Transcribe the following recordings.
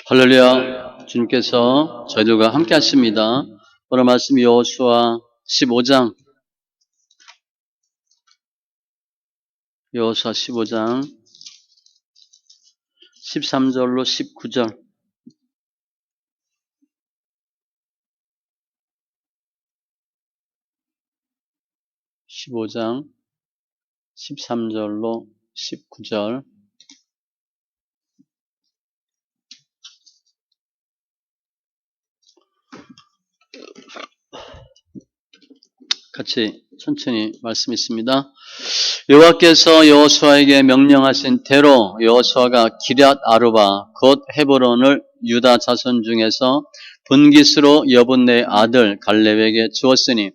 할렐루야. 주님께서 저희들과 함께 하십니다. 오늘 말씀 여호수아 15장 13절로 19절 15장 13절로 19절 같이 천천히 말씀 있습니다. 여호와께서 여호수아에게 명령하신 대로 여호수아가 기럇 아르바 곧 헤브론을 유다 자손 중에서 분깃으로 여분네의 아들 갈렙에게 주었으니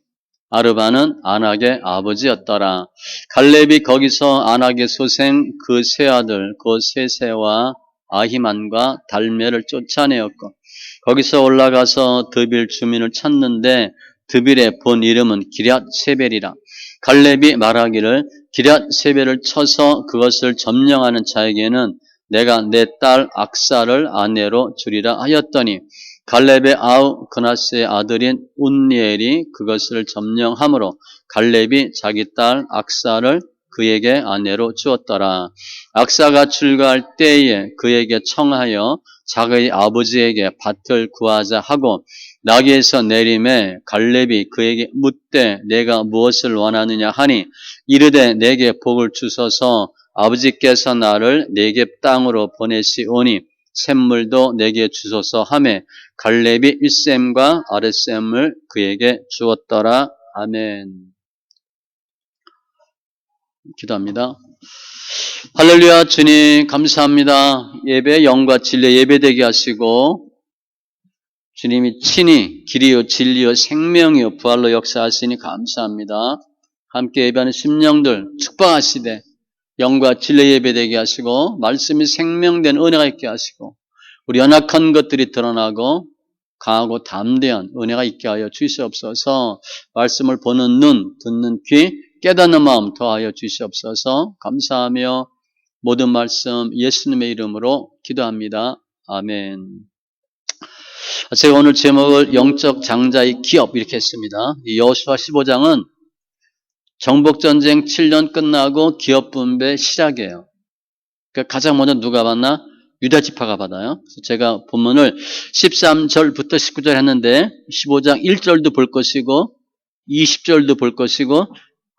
아르바는 아낙의 아버지였더라. 갈렙이 거기서 아낙의 소생 그 세 아들 곧 세세와 아히만과 달메를 쫓아내었고 거기서 올라가서 드빌 주민을 찾는데 드빌의 본 이름은 기럇 세벨이라. 갈렙이 말하기를 기럇 세벨을 쳐서 그것을 점령하는 자에게는 내가 내 딸 악사를 아내로 주리라 하였더니 갈렙의 아우 그나스의 아들인 운니엘이 그것을 점령함으로 갈렙이 자기 딸 악사를 그에게 아내로 주었더라. 악사가 출가할 때에 그에게 청하여 자기의 아버지에게 밭을 구하자 하고 나귀에서 내림에 갈렙이 그에게 묻되 내가 무엇을 원하느냐 하니 이르되 내게 복을 주소서 아버지께서 나를 네겝 땅으로 보내시오니 샘물도 내게 주소서 하매 갈렙이 윗샘과 아랫샘을 그에게 주었더라. 아멘. 기도합니다. 할렐루야. 주님 감사합니다. 예배 영과 진리 예배되게 하시고 주님이 친히 길이요 진리요 생명이요 부활로 역사하시니 감사합니다. 함께 예배하는 심령들 축복하시되 영과 진리 예배되게 하시고 말씀이 생명된 은혜가 있게 하시고 우리 연약한 것들이 드러나고 강하고 담대한 은혜가 있게 하여 주시옵소서. 말씀을 보는 눈, 듣는 귀, 깨닫는 마음 더하여 주시옵소서. 감사하며 모든 말씀 예수님의 이름으로 기도합니다. 아멘. 제가 오늘 제목을 영적 장자의 기업 이렇게 했습니다. 이 여호수아 15장은 정복전쟁 7년 끝나고 기업 분배 시작이에요. 그러니까 가장 먼저 누가 받나? 유다 지파가 받아요. 그래서 제가 본문을 13절부터 19절 했는데 15장 1절도 볼 것이고 20절도 볼 것이고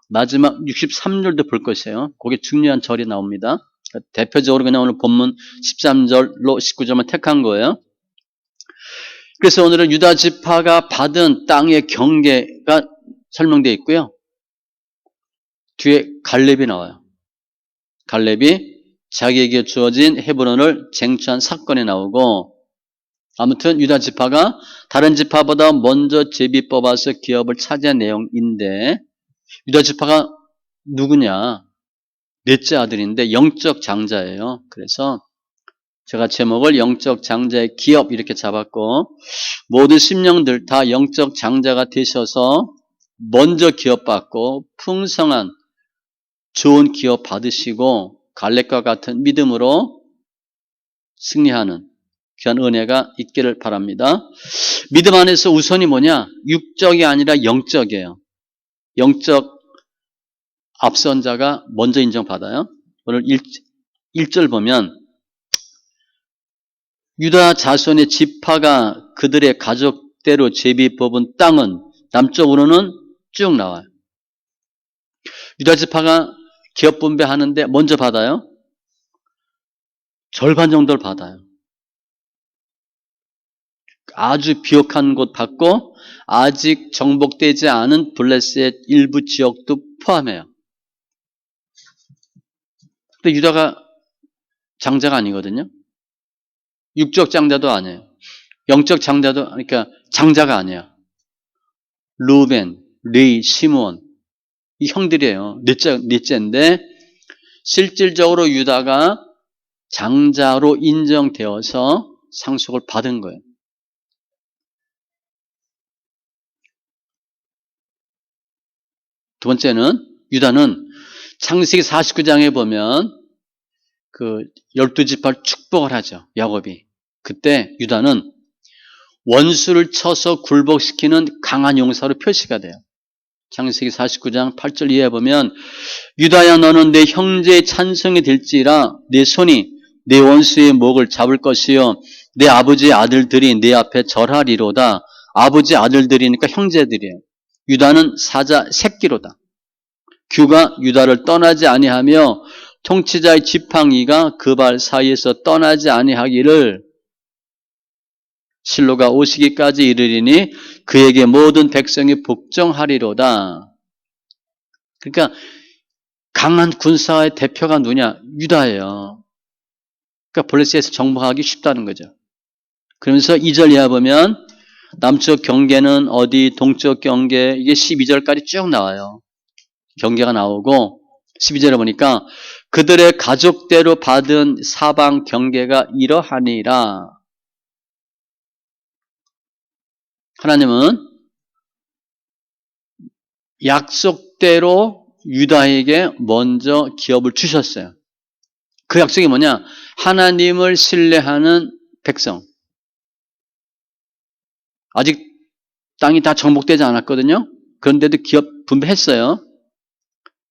마지막 63절도 볼 것이에요. 그게 중요한 절이 나옵니다. 대표적으로 그냥 오늘 본문 13절로 19절만 택한 거예요. 그래서 오늘은 유다 지파가 받은 땅의 경계가 설명되어 있고요. 뒤에 갈렙이 나와요. 갈렙이 자기에게 주어진 헤브론을 쟁취한 사건이 나오고 아무튼 유다 지파가 다른 지파보다 먼저 제비 뽑아서 기업을 차지한 내용인데 유다 지파가 누구냐? 넷째 아들인데 영적 장자예요. 그래서 제가 제목을 영적 장자의 기업 이렇게 잡았고 모든 심령들 다 영적 장자가 되셔서 먼저 기업 받고 풍성한 좋은 기업 받으시고 갈렙과 같은 믿음으로 승리하는 귀한 은혜가 있기를 바랍니다. 믿음 안에서 우선이 뭐냐? 육적이 아니라 영적이에요. 영적 앞선 자가 먼저 인정받아요. 오늘 1절 보면 유다 자손의 지파가 그들의 가족대로 제비 뽑은 땅은 남쪽으로는 쭉 나와요. 유다 지파가 기업 분배하는데 먼저 받아요. 절반 정도를 받아요. 아주 비옥한 곳 받고 아직 정복되지 않은 블레셋 일부 지역도 포함해요. 근데 유다가 장자가 아니거든요. 육적 장자도 아니에요. 영적 장자도 그러니까 장자가 아니에요. 루벤, 레이, 시므온 이 형들이에요. 넷째인데 실질적으로 유다가 장자로 인정되어서 상속을 받은 거예요. 두 번째는 유다는 창세기 49장에 보면 그 12지파를 축복을 하죠. 야곱이. 그때 유다는 원수를 쳐서 굴복시키는 강한 용사로 표시가 돼요. 창세기 49장 8절 이하에 보면 유다야 너는 내 형제의 찬송이 될지라 내 손이 내 원수의 목을 잡을 것이요 내 아버지의 아들들이 내 앞에 절하리로다. 아버지 아들들이니까 형제들이에요. 유다는 사자 새끼로다. 규가 유다를 떠나지 아니하며 통치자의 지팡이가 그 발 사이에서 떠나지 아니하기를 실로가 오시기까지 이르리니 그에게 모든 백성이 복종하리로다. 그러니까 강한 군사의 대표가 누구냐? 유다예요. 그러니까 블레셋에서 정복하기 쉽다는 거죠. 그러면서 2절 이하 보면 남쪽 경계는 어디, 동쪽 경계, 이게 12절까지 쭉 나와요. 경계가 나오고 12절에 보니까 그들의 가족대로 받은 사방 경계가 이러하니라. 하나님은 약속대로 유다에게 먼저 기업을 주셨어요. 그 약속이 뭐냐? 하나님을 신뢰하는 백성. 아직 땅이 다 정복되지 않았거든요. 그런데도 기업 분배했어요.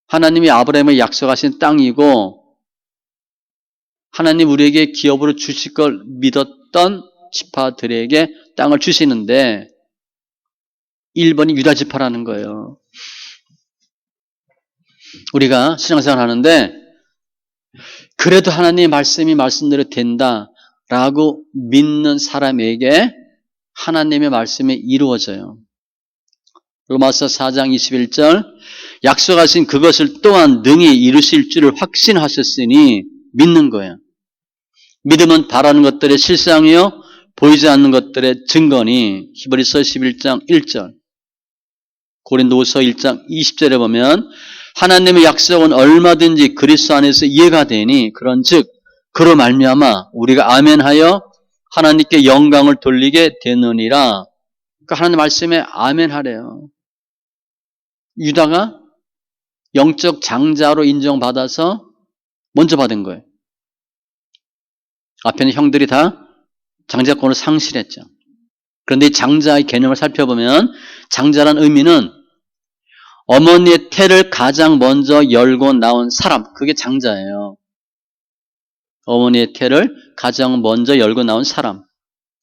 하나님이 아브라함에 약속하신 땅이고 하나님 우리에게 기업으로 주실 걸 믿었던 지파들에게 땅을 주시는데 1번이 유다 지파라는 거예요. 우리가 신앙생활 하는데 그래도 하나님의 말씀이 말씀대로 된다라고 믿는 사람에게 하나님의 말씀이 이루어져요. 로마서 4장 21절 약속하신 그것을 또한 능히 이루실 줄을 확신하셨으니 믿는 거예요. 믿음은 바라는 것들의 실상이요 보이지 않는 것들의 증거니 히브리서 11장 1절 고린도후서 1장 20절에 보면 하나님의 약속은 얼마든지 그리스도 안에서 이해가 되니 그런즉 그로 말미암아 우리가 아멘하여 하나님께 영광을 돌리게 되느니라. 그러니까 하나님 말씀에 아멘하래요. 유다가 영적 장자로 인정받아서 먼저 받은 거예요. 앞에는 형들이 다 장자권을 상실했죠. 그런데 이 장자의 개념을 살펴보면 장자란 의미는 어머니의 태를 가장 먼저 열고 나온 사람, 그게 장자예요. 어머니의 태를 가장 먼저 열고 나온 사람.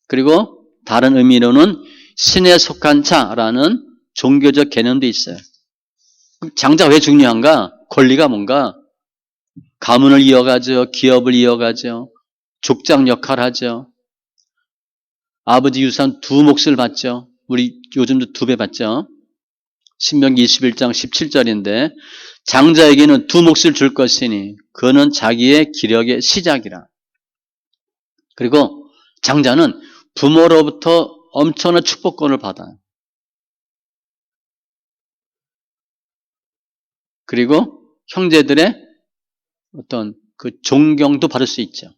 그리고 다른 의미로는 신에 속한 자라는 종교적 개념도 있어요. 장자가 왜 중요한가? 권리가 뭔가? 가문을 이어가죠. 기업을 이어가죠. 족장 역할을 하죠. 아버지 유산 두 몫을 받죠. 우리 요즘도 2배 받죠. 신명기 21장 17절인데 장자에게는 두 몫을 줄 것이니 그는 자기의 기력의 시작이라. 그리고 장자는 부모로부터 엄청난 축복권을 받아요. 그리고 형제들의 어떤 그 존경도 받을 수 있죠.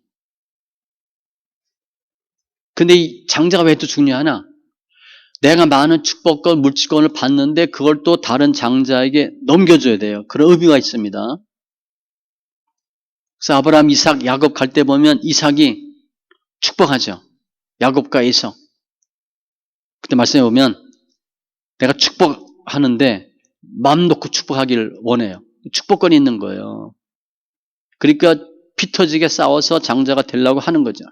근데 이 장자가 왜 또 중요하나? 내가 많은 축복권, 물질권을 받는데 그걸 또 다른 장자에게 넘겨줘야 돼요. 그런 의미가 있습니다. 그래서 아브라함, 이삭, 야곱 갈 때 보면 이삭이 축복하죠. 야곱과 에서. 그때 말씀해 보면 내가 축복하는데 마음 놓고 축복하기를 원해요. 축복권이 있는 거예요. 그러니까 피 터지게 싸워서 장자가 되려고 하는 거죠.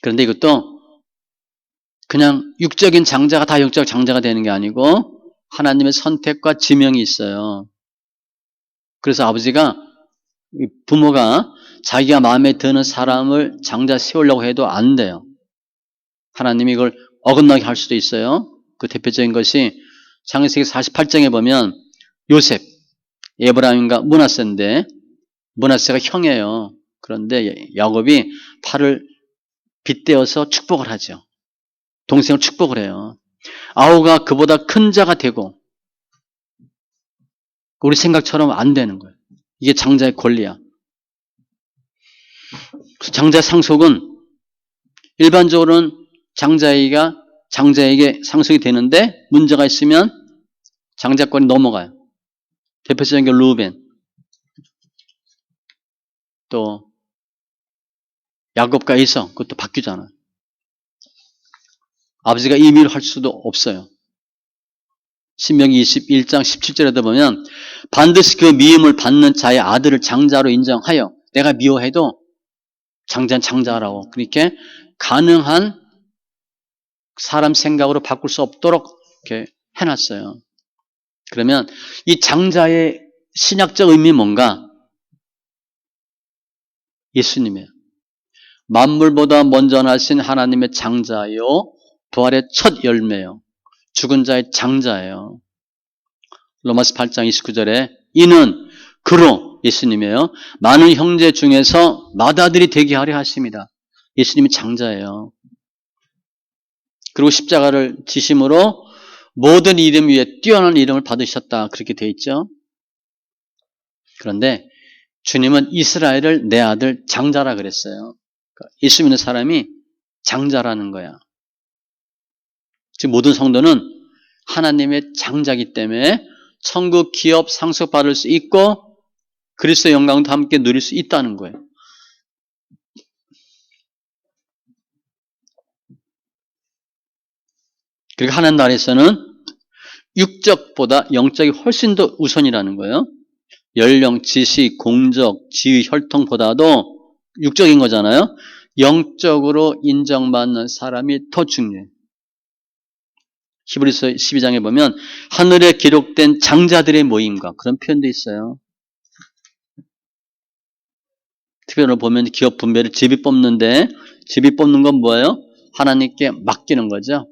그런데 이것도 그냥 육적인 장자가 다 영적 장자가 되는 게 아니고 하나님의 선택과 지명이 있어요. 그래서 아버지가 부모가 자기가 마음에 드는 사람을 장자 세우려고 해도 안 돼요. 하나님이 이걸 어긋나게 할 수도 있어요. 그 대표적인 것이 창세기 48장에 보면 요셉, 에브라임과 므낫세인데 므낫세가 형이에요. 그런데 야곱이 팔을 빗대어서 축복을 하죠. 동생을 축복을 해요. 아우가 그보다 큰 자가 되고 우리 생각처럼 안 되는 거예요. 이게 장자의 권리야. 장자 상속은 일반적으로는 장자에게 상속이 되는데 문제가 있으면 장자권이 넘어가요. 대표적인 게 루벤, 또 야곱과 에서 그것도 바뀌잖아요. 아버지가 임의로 할 수도 없어요. 신명기 21장 17절에도 보면 반드시 그 미움을 받는 자의 아들을 장자로 인정하여 내가 미워해도 장자는 장자라고 그렇게 가능한 사람 생각으로 바꿀 수 없도록 이렇게 해놨어요. 그러면 이 장자의 신약적 의미 뭔가? 예수님이에요. 만물보다 먼저 나신 하나님의 장자요 부활의 첫 열매요. 죽은 자의 장자예요. 로마서 8장 29절에 이는 그로 예수님이에요. 많은 형제 중에서 맏아들이 되게 하려 하십니다. 예수님이 장자예요. 그리고 십자가를 지심으로 모든 이름 위에 뛰어난 이름을 받으셨다. 그렇게 되어 있죠. 그런데 주님은 이스라엘을 내 아들 장자라 그랬어요. 예수 믿는 사람이 장자라는 거야. 지금 모든 성도는 하나님의 장자이기 때문에 천국 기업 상속받을 수 있고 그리스도의 영광도 함께 누릴 수 있다는 거예요. 그리고 하나님 나라에서는 육적보다 영적이 훨씬 더 우선이라는 거예요. 연령, 지식, 공적, 지위, 혈통보다도 육적인 거잖아요. 영적으로 인정받는 사람이 더 중요해요. 히브리서 12장에 보면 하늘에 기록된 장자들의 모임과 그런 표현도 있어요. 특별히 보면 기업 분배를 제비 뽑는데 제비 뽑는 건 뭐예요? 하나님께 맡기는 거죠.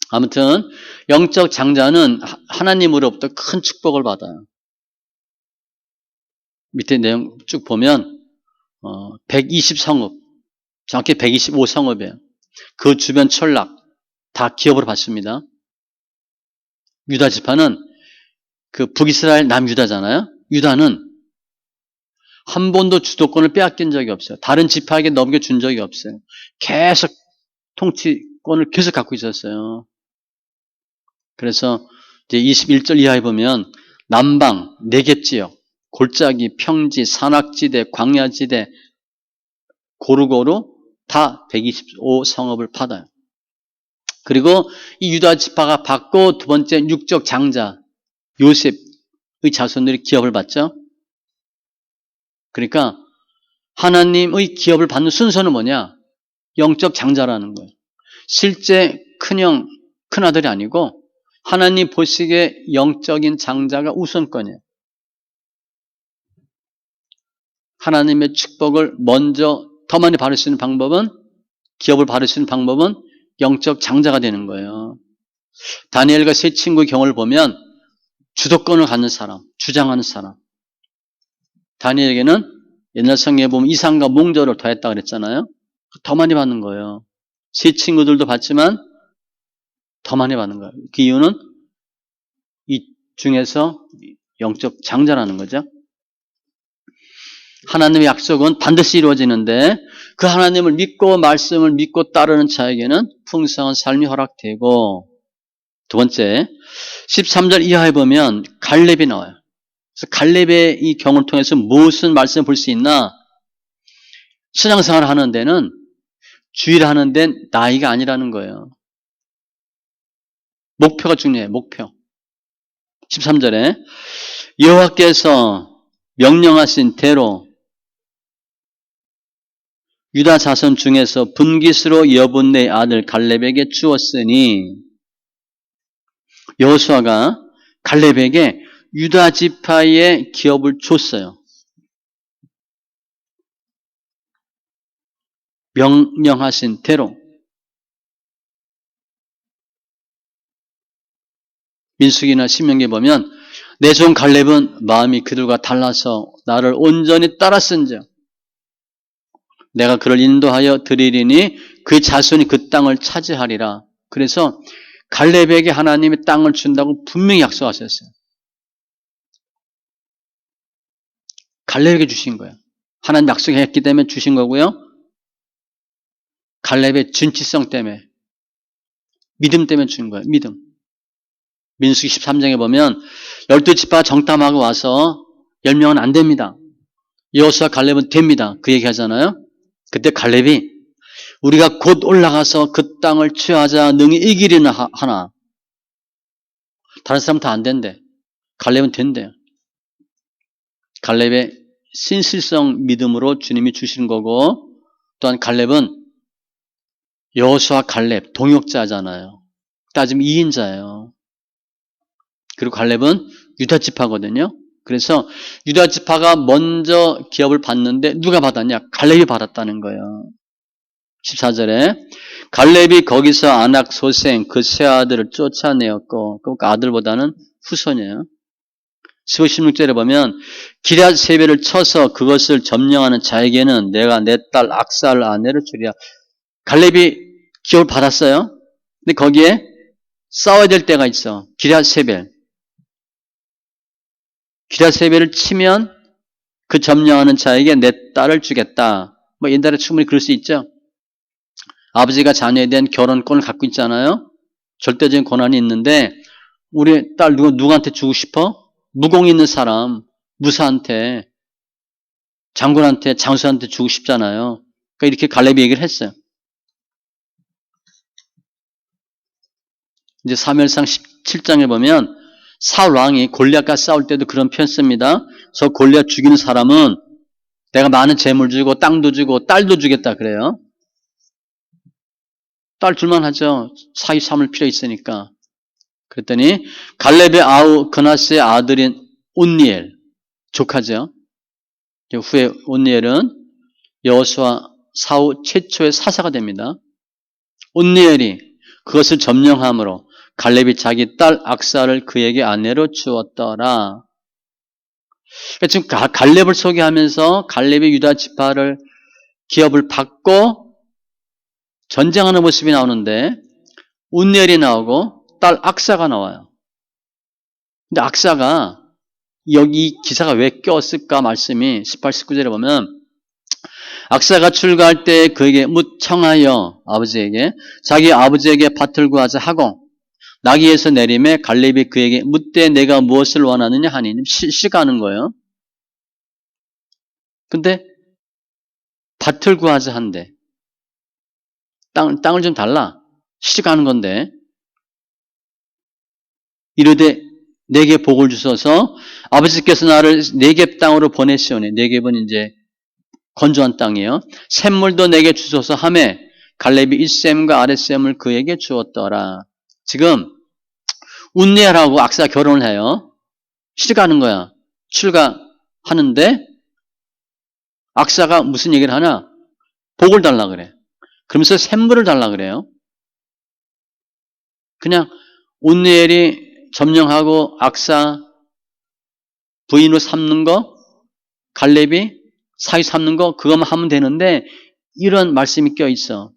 아무튼 영적 장자는 하나님으로부터 큰 축복을 받아요. 밑에 내용 쭉 보면 120성읍, 정확히 125성읍이에요. 그 주변 촌락 다 기업으로 받습니다. 유다 지파는 그 북이스라엘 남유다잖아요. 유다는 한 번도 주도권을 빼앗긴 적이 없어요. 다른 지파에게 넘겨준 적이 없어요. 계속 통치권을 계속 갖고 있었어요. 그래서 이제 21절 이하에 보면 남방, 네겝 지역, 골짜기, 평지, 산악지대, 광야지대 고루고루 다 125성읍을 받아요. 그리고 이 유다 지파가 받고 두 번째 육적 장자 요셉의 자손들이 기업을 받죠. 그러니까 하나님의 기업을 받는 순서는 뭐냐? 영적 장자라는 거예요. 실제 큰형, 큰아들이 아니고 하나님 보시기에 영적인 장자가 우선권이에요. 하나님의 축복을 먼저 더 많이 받을 수 있는 방법은 기업을 받을 수 있는 방법은 영적 장자가 되는 거예요. 다니엘과 세 친구의 경우를 보면 주도권을 갖는 사람, 주장하는 사람. 다니엘에게는 옛날 성경에 보면 이상과 몽저를 더했다 그랬잖아요. 더 많이 받는 거예요. 세 친구들도 받지만 더 많이 받는 거예요. 그 이유는 이 중에서 영적 장자라는 거죠. 하나님의 약속은 반드시 이루어지는데 그 하나님을 믿고 말씀을 믿고 따르는 자에게는 풍성한 삶이 허락되고 두 번째 13절 이하에 보면 갈렙이 나와요. 그래서 갈렙의 이 경우를 통해서 무슨 말씀을 볼 수 있나? 신앙생활을 하는 데는 주의를 하는 데는 나이가 아니라는 거예요. 목표가 중요해요. 목표. 13절에 여호와께서 명령하신 대로 유다 자손 중에서 분깃으로 여분네 아들 갈렙에게 주었으니 여호수아가 갈렙에게 유다 지파의 기업을 줬어요. 명령하신 대로. 민수기나 신명기에 보면 내 종 갈렙은 마음이 그들과 달라서 나를 온전히 따랐은즉 내가 그를 인도하여 드리리니 그 자손이 그 땅을 차지하리라. 그래서 갈렙에게 하나님의 땅을 준다고 분명히 약속하셨어요. 갈렙에게 주신 거예요. 하나님 약속했기 때문에 주신 거고요. 갈렙의 진취성 때문에 믿음 때문에 주신 거예요. 믿음. 민수기 13장에 보면 12지파 정탐하고 와서 10명은 안 됩니다. 여호수아 갈렙은 됩니다. 그 얘기 하잖아요. 그때 갈렙이 우리가 곧 올라가서 그 땅을 취하자 능히 이기리나 하나. 다른 사람 다 안 된대. 갈렙은 된대요. 갈렙의 신실성 믿음으로 주님이 주시는 거고, 또한 갈렙은 여호수아 갈렙 동역자잖아요. 따지면 2인자예요. 그리고 갈렙은 유다 지파거든요. 그래서 유다 지파가 먼저 기업을 받는데 누가 받았냐? 갈렙이 받았다는 거예요. 14절에 갈렙이 거기서 아낙 소생 그 세 아들을 쫓아내었고, 그 아들보다는 후손이에요. 16절에 보면 기럇 세배를 쳐서 그것을 점령하는 자에게는 내가 내 딸 악사를 아내로 주리라. 갈렙이 기업을 받았어요. 근데 거기에 싸워야 될 때가 있어. 기럇 세배. 기럇 세배를 치면 그 점령하는 자에게 내 딸을 주겠다. 뭐 옛날에 충분히 그럴 수 있죠. 아버지가 자녀에 대한 결혼권을 갖고 있잖아요. 절대적인 권한이 있는데 우리 딸 누구한테 주고 싶어? 무공 있는 사람, 무사한테, 장군한테, 장수한테 주고 싶잖아요. 그러니까 이렇게 갈렙이 얘기를 했어요. 이제 사무엘상 17장에 보면 사울 왕이 골리앗과 싸울 때도 그런 표현 씁니다. 저 골리앗 죽이는 사람은 내가 많은 재물 주고 땅도 주고 딸도 주겠다 그래요. 딸 줄만 하죠. 사위 삼을 필요 있으니까. 그랬더니 갈렙의 아우 그나스의 아들인 온니엘 조카죠. 후에 온니엘은 여호수아 사후 최초의 사사가 됩니다. 온니엘이 그것을 점령함으로 갈렙이 자기 딸 악사를 그에게 아내로 주었더라. 지금 갈렙을 소개하면서 갈렙이 유다 지파를 기업을 받고 전쟁하는 모습이 나오는데 온니엘이 나오고 딸 악사가 나와요. 근데 악사가 여기 기사가 왜 꼈을까 말씀이 18, 19절에 보면 악사가 출가할 때 그에게 묻청하여 아버지에게 자기 아버지에게 밭을 구하자 하고 나귀에서 내림에 갈렙이 그에게 묻되 내가 무엇을 원하느냐 하니 시가하는 거예요. 근데 밭을 구하자 한대. 땅을 좀 달라. 시가하는 건데 이르되 내게 복을 주소서 아버지께서 나를 네겝 땅으로 보내시오니 네겝은 이제 건조한 땅이에요. 샘물도 내게 주소서 하매 갈렙이 윗샘과 아랫샘을 그에게 주었더라. 지금 운니엘하고 악사가 결혼을 해요. 시가하는 거야. 출가하는데 악사가 무슨 얘기를 하나? 복을 달라 그래. 그러면서 샘물을 달라 그래요. 그냥 운니엘이 점령하고 악사 부인으로 삼는 거, 갈렙이 사위 삼는 거 그것만 하면 되는데 이런 말씀이 껴 있어.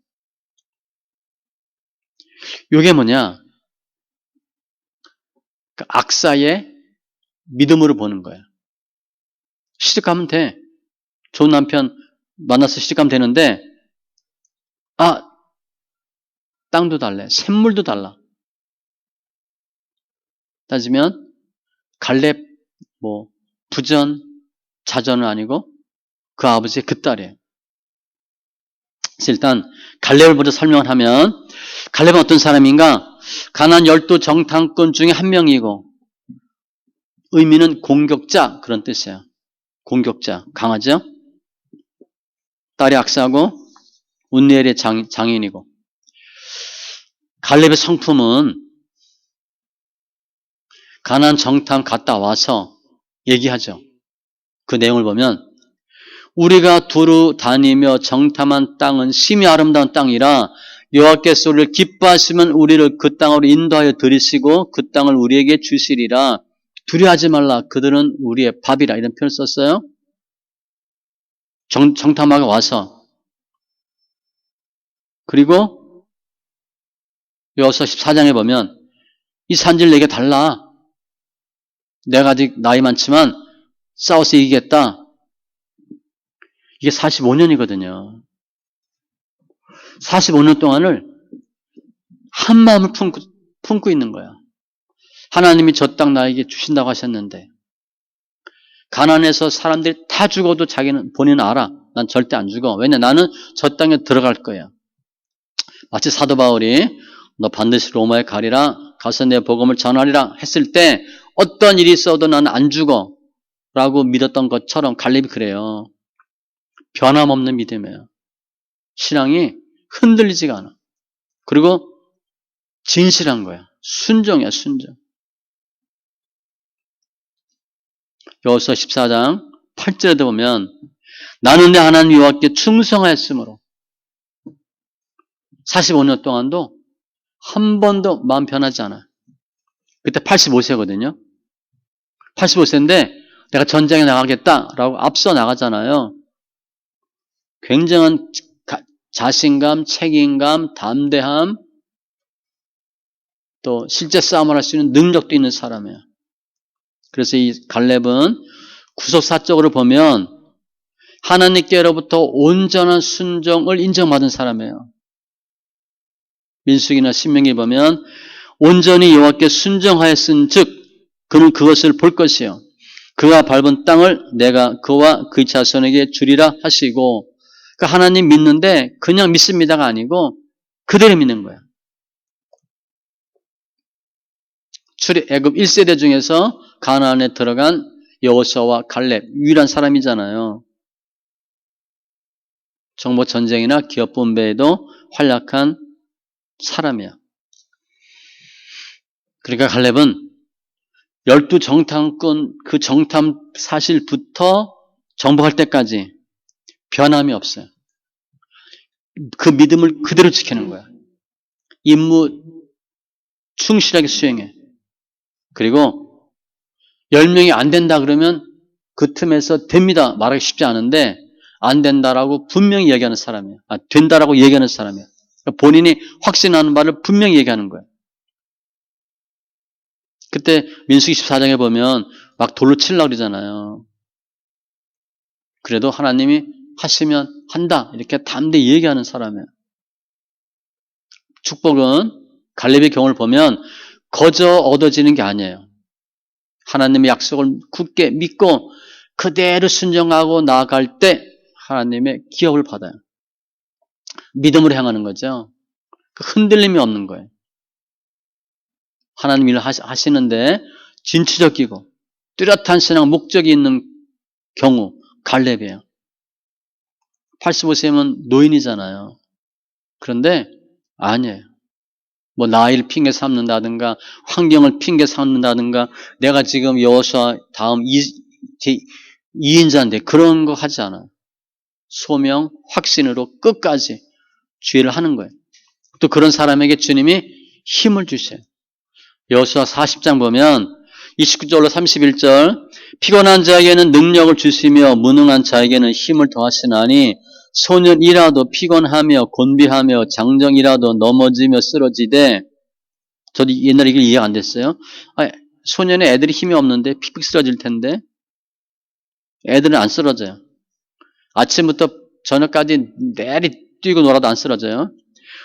이게 뭐냐? 악사의 믿음으로 보는 거야. 시집가면 돼. 좋은 남편 만나서 시집가면 되는데 땅도 달래. 샘물도 달라. 따지면 갈렙 부전, 자전은 아니고 그 아버지의 그 딸이에요. 그래서 일단 갈렙을 먼저 설명을 하면 갈렙은 어떤 사람인가? 가나안 12 정탐꾼 중에 한 명이고 의미는 공격자 그런 뜻이에요. 공격자, 강하죠? 딸이 악사고 운니엘의 장인이고 갈렙의 성품은 가나안 정탐 갔다 와서 얘기하죠. 그 내용을 보면 우리가 두루 다니며 정탐한 땅은 심히 아름다운 땅이라 여호와께서 우리를 기뻐하시면 우리를 그 땅으로 인도하여 들이시고 그 땅을 우리에게 주시리라. 두려워하지 말라. 그들은 우리의 밥이라. 이런 표현을 썼어요. 정탐하고 와서. 그리고 여호수아 14장에 보면 이 산지를 내게 달라. 내가 아직 나이 많지만 싸워서 이기겠다. 이게 45년이거든요. 45년 동안을 한 마음을 품고 있는 거야. 하나님이 저 땅 나에게 주신다고 하셨는데 가난해서 사람들이 다 죽어도 자기는 본인은 알아. 난 절대 안 죽어. 왜냐? 나는 저 땅에 들어갈 거야. 마치 사도 바울이 너 반드시 로마에 가리라. 가서 내 복음을 전하리라 했을 때 어떤 일이 있어도 나는 안 죽어. 라고 믿었던 것처럼 갈렙이 그래요. 변함없는 믿음이에요. 신앙이 흔들리지가 않아. 그리고 진실한 거야. 순종이야, 순종. 여호수아 14장 8절에도 보면 나는 내 하나님 여호와께 충성하였으므로 45년 동안도 한 번도 마음 변하지 않아. 그때 85세거든요. 85세인데 내가 전쟁에 나가겠다라고 앞서 나가잖아요. 굉장한 자신감, 책임감, 담대함, 또 실제 싸움을 할 수 있는 능력도 있는 사람이에요. 그래서 이 갈렙은 구속사적으로 보면 하나님께로부터 온전한 순종을 인정받은 사람이에요. 민수기나 신명기 보면 온전히 여호와께 순종하였은즉 그는 그것을 볼 것이요 그가 밟은 땅을 내가 그와 그의 자손에게 주리라 하시고 그 하나님 믿는데 그냥 믿습니다가 아니고 그대로 믿는 거야. 애굽 1세대 중에서 가나안에 들어간 여호수아와 갈렙 유일한 사람이잖아요. 정보 전쟁이나 기업 분배에도 활약한 사람이야. 그러니까 갈렙은 12정탐꾼 그 정탐 사실부터 정복할 때까지 변함이 없어요. 그 믿음을 그대로 지키는 거야. 임무 충실하게 수행해. 그리고 10명이 안 된다 그러면 그 틈에서 됩니다 말하기 쉽지 않은데 안 된다라고 분명히 얘기하는 사람이에요. 된다라고 얘기하는 사람이에요. 그러니까 본인이 확신하는 바를 분명히 얘기하는 거예요. 그때 민수기 14장에 보면 막 돌로 치려고 그러잖아요. 그래도 하나님이 하시면 한다 이렇게 담대히 얘기하는 사람이에요. 축복은 갈렙의 경우를 보면 거저 얻어지는 게 아니에요. 하나님의 약속을 굳게 믿고 그대로 순종하고 나아갈 때 하나님의 기업을 받아요. 믿음으로 향하는 거죠. 흔들림이 없는 거예요. 하나님 일을 하시는데 진취적이고 뚜렷한 신앙 목적이 있는 경우 갈렙이에요. 85세면 노인이잖아요. 그런데 아니에요. 뭐 나이를 핑계 삼는다든가 환경을 핑계 삼는다든가 내가 지금 여호수아 다음 2인자인데 그런 거 하지 않아요. 소명, 확신으로 끝까지 주의를 하는 거예요. 또 그런 사람에게 주님이 힘을 주세요. 여호수아 40장 보면 29절로 31절 피곤한 자에게는 능력을 주시며 무능한 자에게는 힘을 더하시나니 소년이라도 피곤하며 곤비하며 장정이라도 넘어지며 쓰러지되 저도 옛날에 이게 이해가 안 됐어요. 소년의 애들이 힘이 없는데 픽픽 쓰러질 텐데 애들은 안 쓰러져요. 아침부터 저녁까지 내리 뛰고 놀아도 안 쓰러져요.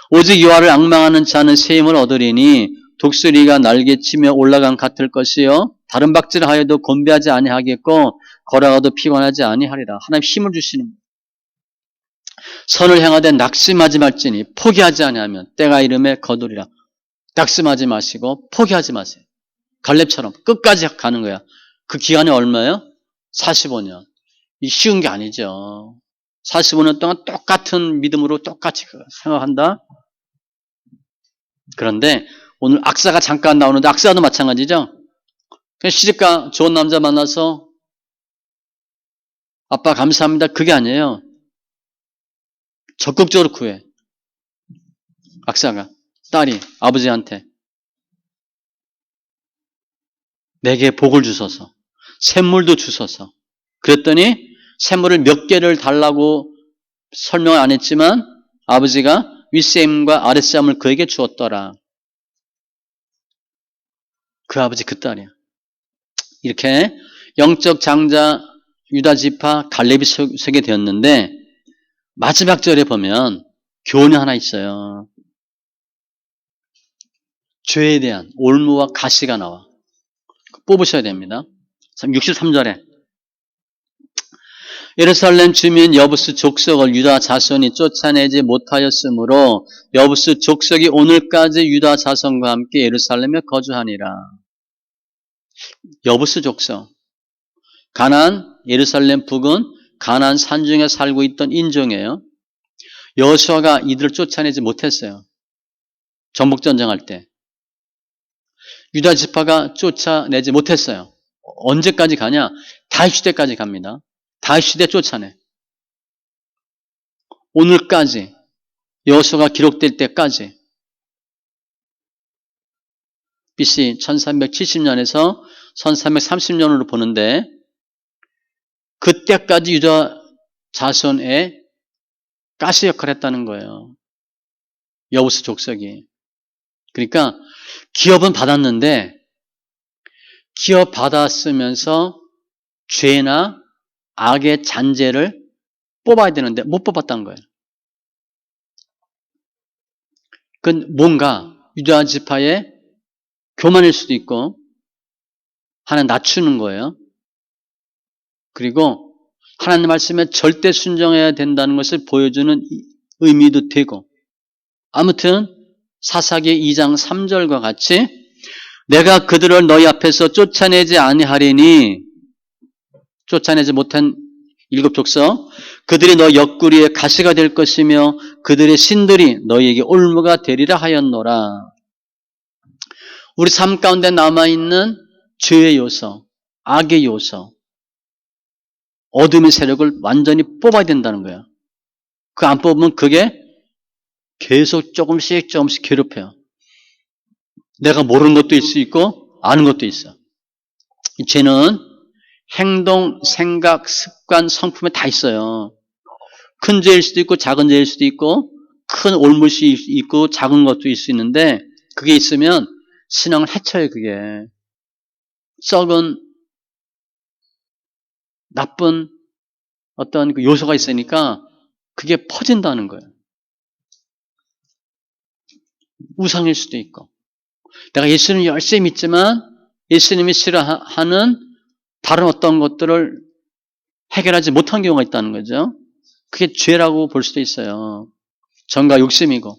오직 여호와를 앙망하는 자는 새 힘을 얻으리니 독수리가 날개치며 올라간 같을 것이요 다른 박질을 하여도 곤비하지 아니하겠고 걸어가도 피곤하지 아니하리라. 하나님 힘을 주시는 거예요. 선을 향하되 낙심하지 말지니 포기하지 아니하면 때가 이름에 거두리라. 낙심하지 마시고 포기하지 마세요. 갈렙처럼 끝까지 가는 거야. 그 기간이 얼마예요? 45년. 이 쉬운 게 아니죠. 45년 동안 똑같은 믿음으로 똑같이 생각한다. 그런데 오늘 악사가 잠깐 나오는데 악사도 마찬가지죠. 시집가 좋은 남자 만나서 아빠 감사합니다. 그게 아니에요. 적극적으로 구해. 악사가 딸이 아버지한테 내게 복을 주소서. 샘물도 주소서. 그랬더니 샘물을 몇 개를 달라고 설명을 안 했지만 아버지가 윗샘과 아랫샘을 그에게 주었더라. 그 아버지 그 딸이야. 이렇게 영적 장자 유다 지파 갈렙이 서게 되었는데 마지막 절에 보면 교훈이 하나 있어요. 죄에 대한 올무와 가시가 나와. 뽑으셔야 됩니다. 63절에 예루살렘 주민 여부스 족속을 유다 자손이 쫓아내지 못하였으므로 여부스 족속이 오늘까지 유다 자손과 함께 예루살렘에 거주하니라. 여부스 족속. 가나안, 예루살렘 북은 가나안 산중에 살고 있던 인종이에요. 여호수아가 이들을 쫓아내지 못했어요. 전복전쟁할 때. 유다 지파가 쫓아내지 못했어요. 언제까지 가냐? 다윗 시대까지 갑니다. 다윗 시대 쫓아내. 오늘까지 여호수아가 기록될 때까지 BC 1370년에서 1330년으로 보는데 그때까지 유다 자손의 가시 역할을 했다는 거예요. 여부스 족속이. 그러니까 기업은 받았는데 기업 받았으면서 죄나 악의 잔재를 뽑아야 되는데 못 뽑았다는 거예요. 그건 뭔가 유다 지파의 교만일 수도 있고 하나 낮추는 거예요. 그리고 하나님 말씀에 절대 순종해야 된다는 것을 보여주는 의미도 되고 아무튼 사사기 2장 3절과 같이 내가 그들을 너희 앞에서 쫓아내지 아니하리니 쫓아내지 못한 일곱 족속 그들이 너 옆구리에 가시가 될 것이며 그들의 신들이 너희에게 올무가 되리라 하였노라. 우리 삶 가운데 남아있는 죄의 요소, 악의 요소, 어둠의 세력을 완전히 뽑아야 된다는 거예요. 그 안 뽑으면 그게 계속 조금씩 괴롭혀요. 내가 모르는 것도 있을 수 있고 아는 것도 있어. 죄는 행동, 생각, 습관, 성품에 다 있어요. 큰 죄일 수도 있고 작은 죄일 수도 있고 큰 올못이 있고 작은 것도 있을 수 있는데 그게 있으면 신앙을 해쳐요. 그게 썩은 나쁜 어떤 그 요소가 있으니까 그게 퍼진다는 거예요. 우상일 수도 있고 내가 예수님을 열심히 믿지만 예수님이 싫어하는 다른 어떤 것들을 해결하지 못한 경우가 있다는 거죠. 그게 죄라고 볼 수도 있어요. 정과 욕심이고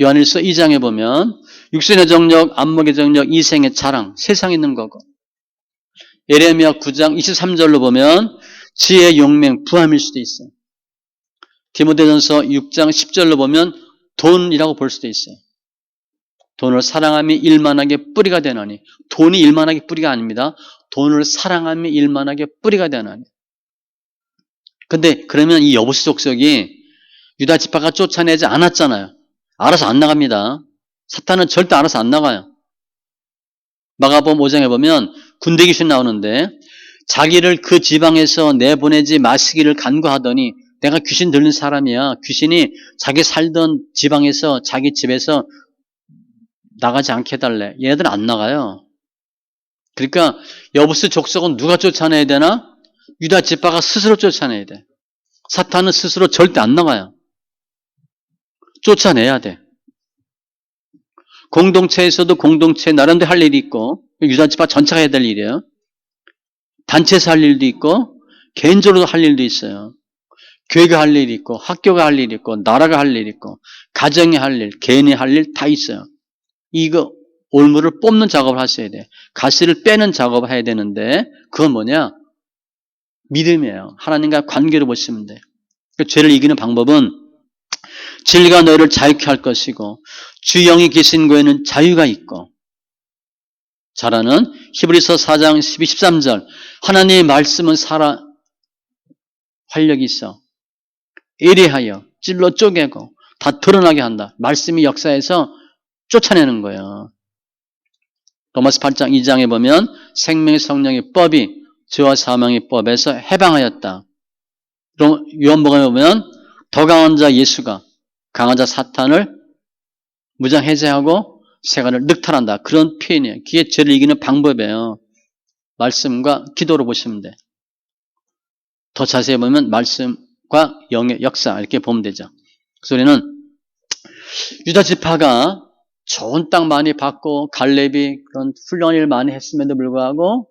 요한일서 2장에 보면 육신의 정력, 안목의 정력, 이생의 자랑, 세상에 있는 거고 예레미야 9장 23절로 보면 지혜의 용맹, 부함일 수도 있어요. 디모데전서 6장 10절로 보면 돈이라고 볼 수도 있어요. 돈을 사랑함이 일만하게 뿌리가 되나니 돈이 일만하게 뿌리가 아닙니다. 돈을 사랑함이 일만하게 뿌리가 되나니 근데 그러면 이 여부스 족속이 유다 지파가 쫓아내지 않았잖아요. 알아서 안 나갑니다. 사탄은 절대 알아서 안 나가요. 마가복음 5장에 보면 군대 귀신 나오는데 자기를 그 지방에서 내보내지 마시기를 간구하더니 내가 귀신 들린 사람이야. 귀신이 자기 살던 지방에서 자기 집에서 나가지 않게 해달래. 얘네들은 안 나가요. 그러니까 여부스 족속은 누가 쫓아내야 되나? 유다 지파가 스스로 쫓아내야 돼. 사탄은 스스로 절대 안 나가요. 쫓아내야 돼. 공동체에서도 공동체 나름대로 할 일이 있고 유다 지파 전체가 해야 될 일이에요. 단체에서 할 일도 있고 개인적으로도 할 일도 있어요. 교회가 할 일이 있고 학교가 할 일이 있고 나라가 할 일이 있고 가정이 할 일, 개인이 할 일 다 있어요. 이거 올무를 뽑는 작업을 하셔야 돼. 가시를 빼는 작업을 해야 되는데 그건 뭐냐? 믿음이에요. 하나님과 관계로 보시면 돼. 죄를 이기는 방법은 진리가 너희를 자유케 할 것이고 주 영이 계신 곳에는 자유가 있고 잘하는 히브리서 4장 12, 13절 하나님의 말씀은 살아 활력이 있어 예리하여 찔러 쪼개고 다 드러나게 한다. 말씀이 역사에서 쫓아내는 거예요. 로마서 8장 2장에 보면 생명의 성령의 법이 죄와 사망의 법에서 해방하였다. 요한복음에 보면 더 강한 자 예수가 강한 자 사탄을 무장해제하고 세간을 늑탈한다. 그런 표현이에요. 그게 죄를 이기는 방법이에요. 말씀과 기도로 보시면 돼. 더 자세히 보면 말씀과 영의 역사 이렇게 보면 되죠. 그 소리는 유다 지파가 좋은 땅 많이 받고 갈렙이 그런 훌륭한 일 많이 했음에도 불구하고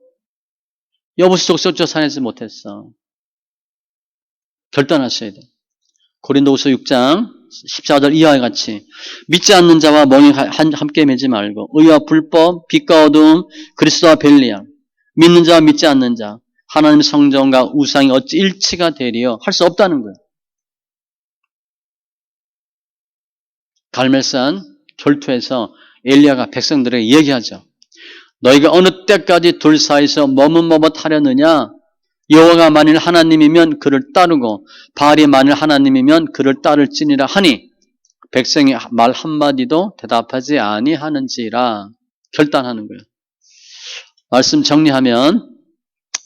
여부스 족속 쫓아내지 못했어. 결단하셔야 돼요. 고린도후서 6장 14절 이하와 같이 믿지 않는 자와 멍에 함께 매지 말고 의와 불법, 빛과 어두움, 그리스도와 벨리암, 믿는 자와 믿지 않는 자, 하나님의 성전과 우상이 어찌 일치가 되리요? 할 수 없다는 거예요. 갈멜산 결투에서 엘리야가 백성들에게 얘기하죠. 너희가 어느 때까지 둘 사이에서 머뭇머뭇하려느냐? 여호와가 만일 하나님이면 그를 따르고 바알이 만일 하나님이면 그를 따를지니라 하니 백성이 말 한마디도 대답하지 아니하는지라 결단하는 거예요. 말씀 정리하면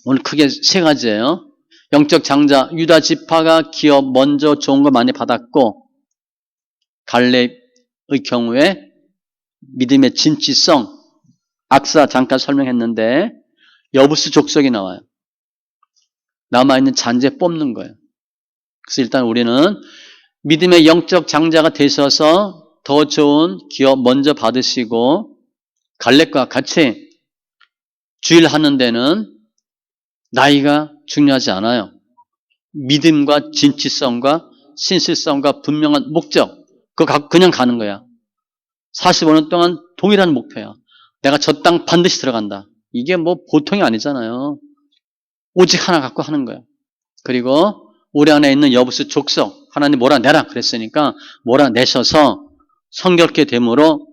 오늘 크게 세 가지예요. 영적 장자 유다 지파가 기업 먼저 좋은 거 많이 받았고 갈렙의 경우에 믿음의 진취성 악사 잠깐 설명했는데 여부스 족속이 나와요. 남아있는 잔재 뽑는 거예요. 그래서 일단 우리는 믿음의 영적 장자가 되셔서 더 좋은 기업 먼저 받으시고 갈렙과 같이 주일하는 데는 나이가 중요하지 않아요. 믿음과 진취성과 신실성과 분명한 목적 그거 그냥 가는 거야. 45년 동안 동일한 목표야. 내가 저 땅 반드시 들어간다. 이게 뭐 보통이 아니잖아요. 오직 하나 갖고 하는 거예요. 그리고 우리 안에 있는 여부스 족속 하나님 몰아내라 그랬으니까 몰아내셔서 성결케 됨으로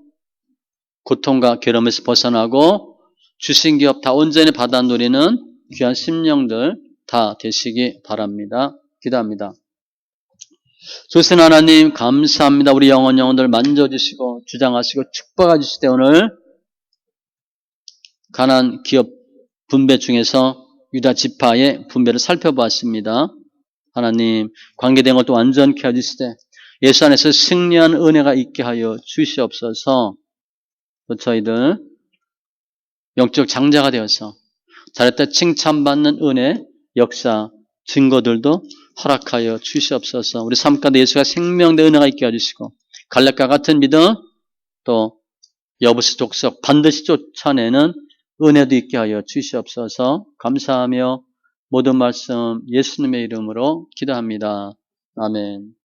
고통과 괴로움에서 벗어나고 주신 기업 다 온전히 받아 누리는 귀한 심령들 다 되시기 바랍니다. 기도합니다. 조신 하나님 감사합니다. 우리 영혼들 만져주시고 주장하시고 축복해 주시되 오늘 가나안 기업 분배 중에서 유다 지파의 분배를 살펴보았습니다. 하나님 관계된 것도 완전케 해주시되 예수 안에서 승리한 은혜가 있게 하여 주시옵소서. 또 저희들 영적 장자가 되어서 잘했다 칭찬받는 은혜, 역사, 증거들도 허락하여 주시옵소서. 우리 삶 가운데 예수가 생명된 은혜가 있게 해주시고 갈렙과 같은 믿음 또 여부스 족속 반드시 쫓아내는 은혜도 있게 하여 주시옵소서. 감사하며 모든 말씀 예수님의 이름으로 기도합니다. 아멘.